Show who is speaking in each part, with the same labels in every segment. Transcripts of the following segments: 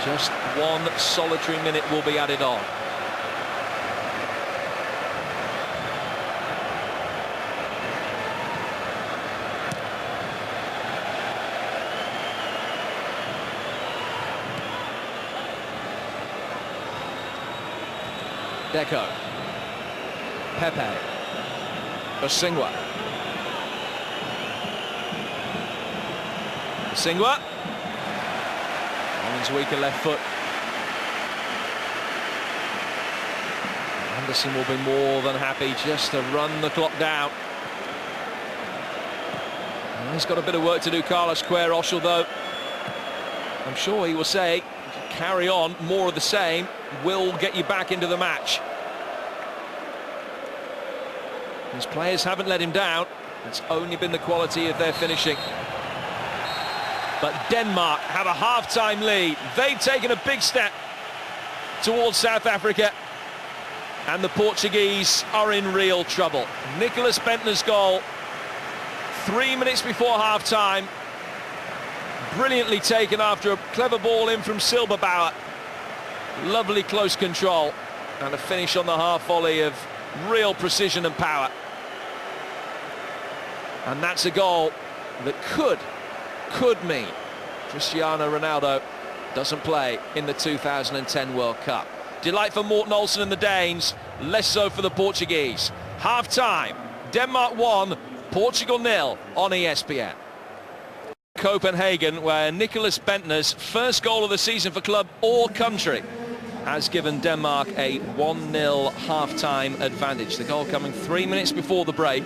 Speaker 1: Just one solitary minute will be added on. Deco. Pepe. Osingwa. Osingwa. On his weaker left foot. Anderson will be more than happy just to run the clock down. And he's got a bit of work to do, Carlos Queiroz, though I'm sure he will say, carry on, more of the same will get you back into the match. His players haven't let him down. It's only been the quality of their finishing. But Denmark have a half-time lead. They've taken a big step towards South Africa, and the Portuguese are in real trouble. Nicklas BENDTNER's goal 3 minutes before half-time, brilliantly taken after a clever ball in from Silberbauer. Lovely close control and a finish on the half volley of real precision and power. And that's a goal that could mean Cristiano Ronaldo doesn't play in the 2010 World Cup. Delight for Morten Olsen and the Danes, less so for the Portuguese. Half-time, Denmark 1, Portugal 0 on ESPN. Copenhagen, where Nicklas BENDTNER's first goal of the season for club or country has given Denmark a 1-0 half-time advantage. The goal coming 3 minutes before the break.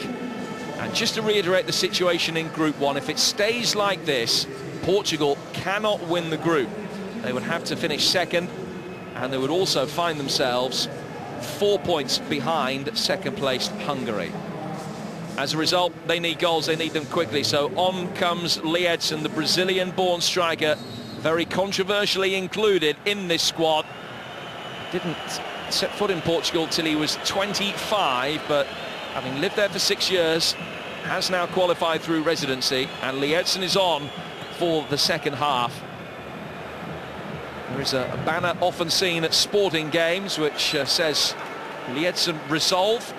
Speaker 1: And just to reiterate the situation in Group 1, if it stays like this, Portugal cannot win the group. They would have to finish second, and they would also find themselves 4 points behind second-placed Hungary. As a result, they need goals, they need them quickly. So on comes LIEDSON, the Brazilian-born striker, very controversially included in this squad. Didn't set foot in Portugal till he was 25, but having lived there for 6 years, has now qualified through residency, and LIEDSON is on for the second half. There is a banner often seen at sporting games which says LIEDSON resolve,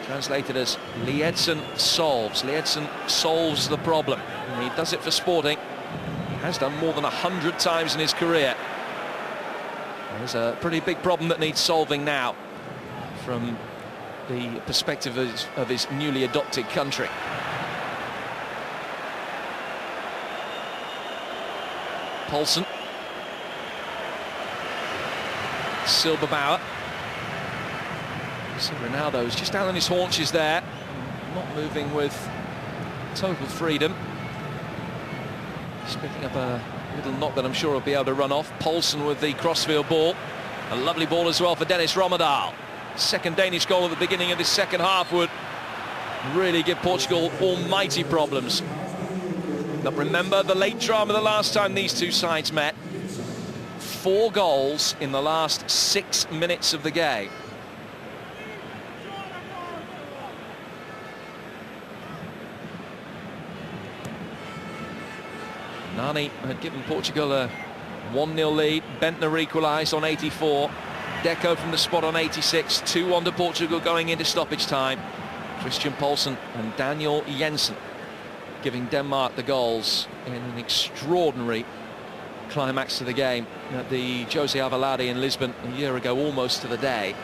Speaker 1: translated as LIEDSON solves. LIEDSON solves the problem, and he does it for Sporting. He has done more than 100 times in his career. There's a pretty big problem that needs solving now from the perspective of his newly adopted country. Poulsen. Silberbauer. So Ronaldo's just down on his haunches there, not moving with total freedom. Just picking up a little knock that I'm sure he'll be able to run off. Poulsen with the crossfield ball. A lovely ball as well for Dennis Rommedahl. Second Danish goal at the beginning of this second half would really give Portugal almighty problems. But remember the late drama the last time these two sides met. 4 goals in the last 6 minutes of the game. Nani had given Portugal a 1-0 lead. BENDTNER equalised on 84. Deco from the spot on 86. 2-1 to Portugal going into stoppage time. Christian Poulsen and Daniel Jensen giving Denmark the goals in an extraordinary climax to the game at the Jose Alvalade in Lisbon a year ago, almost to the day.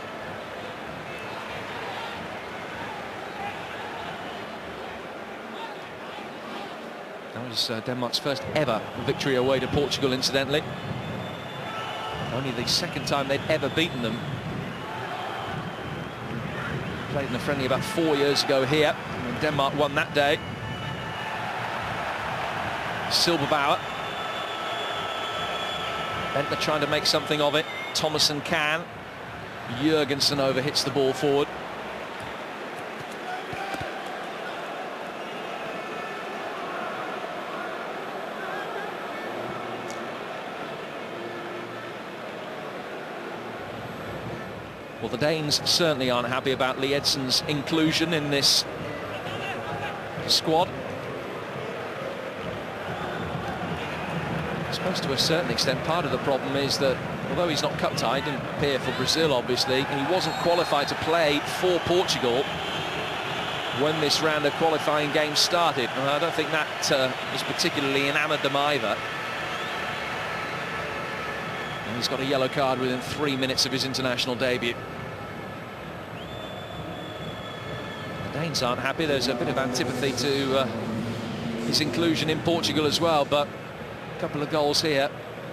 Speaker 1: That was Denmark's first ever victory away to Portugal, incidentally. Only the second time they'd ever beaten them. Played in a friendly about 4 years ago here, and Denmark won that day. Silberbauer. BENDTNER trying to make something of it. Thomason can. Jurgensen over hits the ball forward. Well, the Danes certainly aren't happy about LIEDSON's inclusion in this squad. It's suppose to a certain extent part of the problem is that although he's not cup tied, didn't appear for Brazil obviously, he wasn't qualified to play for Portugal when this round of qualifying games started, and I don't think that has particularly enamoured them either. And he's got a yellow card within 3 minutes of his international debut. The Danes aren't happy. There's a bit of antipathy to his inclusion in Portugal as well, but a couple of goals here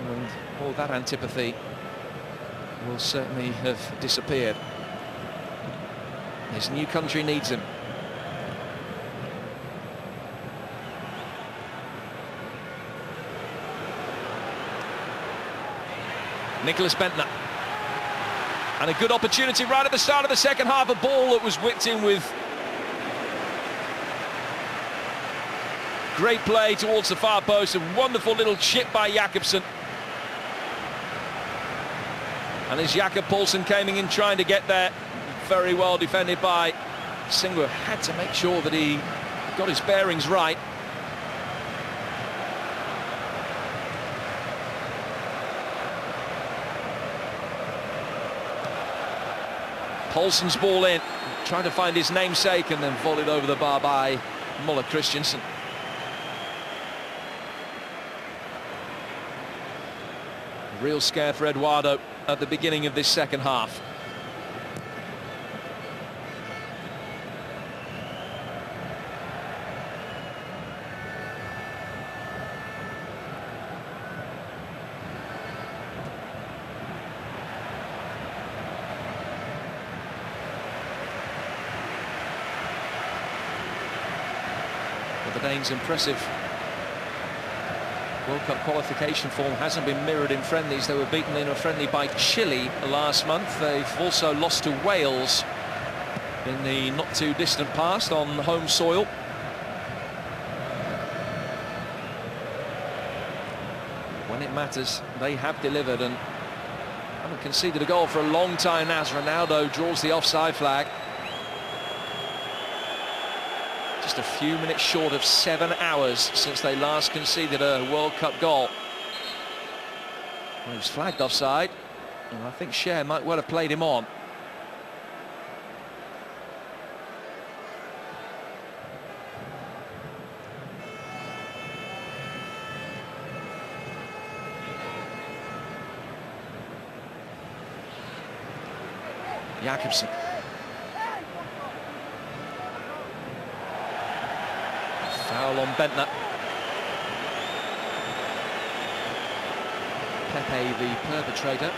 Speaker 1: and all that antipathy will certainly have disappeared. His new country needs him. Nicklas BENDTNER, and a good opportunity right at the start of the second half, a ball that was whipped in with great play towards the far post, a wonderful little chip by Jakobsen. And as Jakob Poulsen came in trying to get there, very well defended by Singwa, had to make sure that he got his bearings right. Poulsen's ball in, trying to find his namesake, and then volleyed over the bar by Muller Christensen. Real scare for Eduardo at the beginning of this second half. The Danes' impressive World Cup qualification form hasn't been mirrored in friendlies. They were beaten in a friendly by Chile last month. They've also lost to Wales in the not too distant past on home soil. When it matters, they have delivered and haven't conceded a goal for a long time now as Ronaldo draws the offside flag. Just a few minutes short of 7 hours since they last conceded a World Cup goal. Well, he was flagged offside, and I think Cher might well have played him on. Jakobsen. Foul on BENDTNER. Pepe the perpetrator.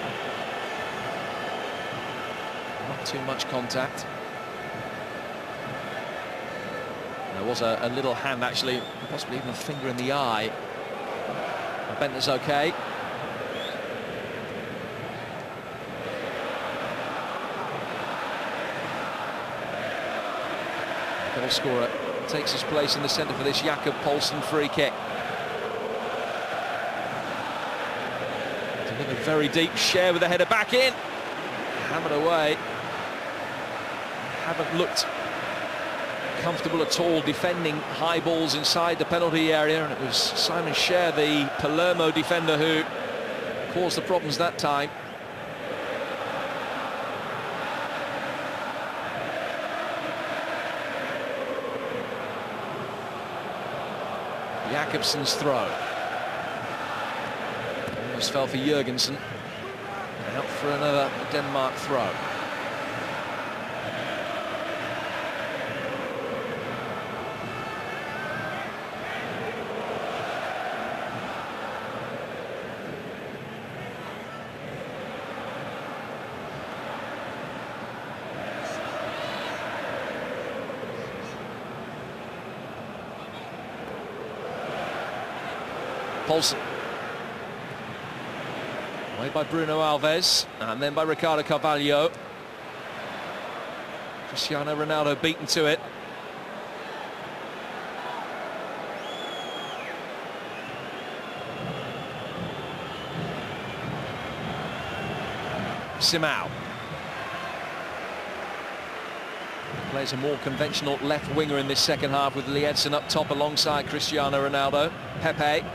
Speaker 1: Not too much contact. There was a little hand actually, possibly even a finger in the eye. BENDTNER's okay. Goal scorer takes his place in the centre for this Jakob Poulsen free kick. Delivered very deep. Cher with the header back in. Hammered away. Haven't looked comfortable at all defending high balls inside the penalty area, and it was Simon Cher, the Palermo defender, who caused the problems that time. Jakobsen's throw. Almost fell for Jurgensen. Out for another Denmark throw. Poulsen. Away by Bruno Alves, and then by Ricardo Carvalho. Cristiano Ronaldo beaten to it. Simão. Plays a more conventional left winger in this second half with LIEDSON up top alongside Cristiano Ronaldo. Pepe.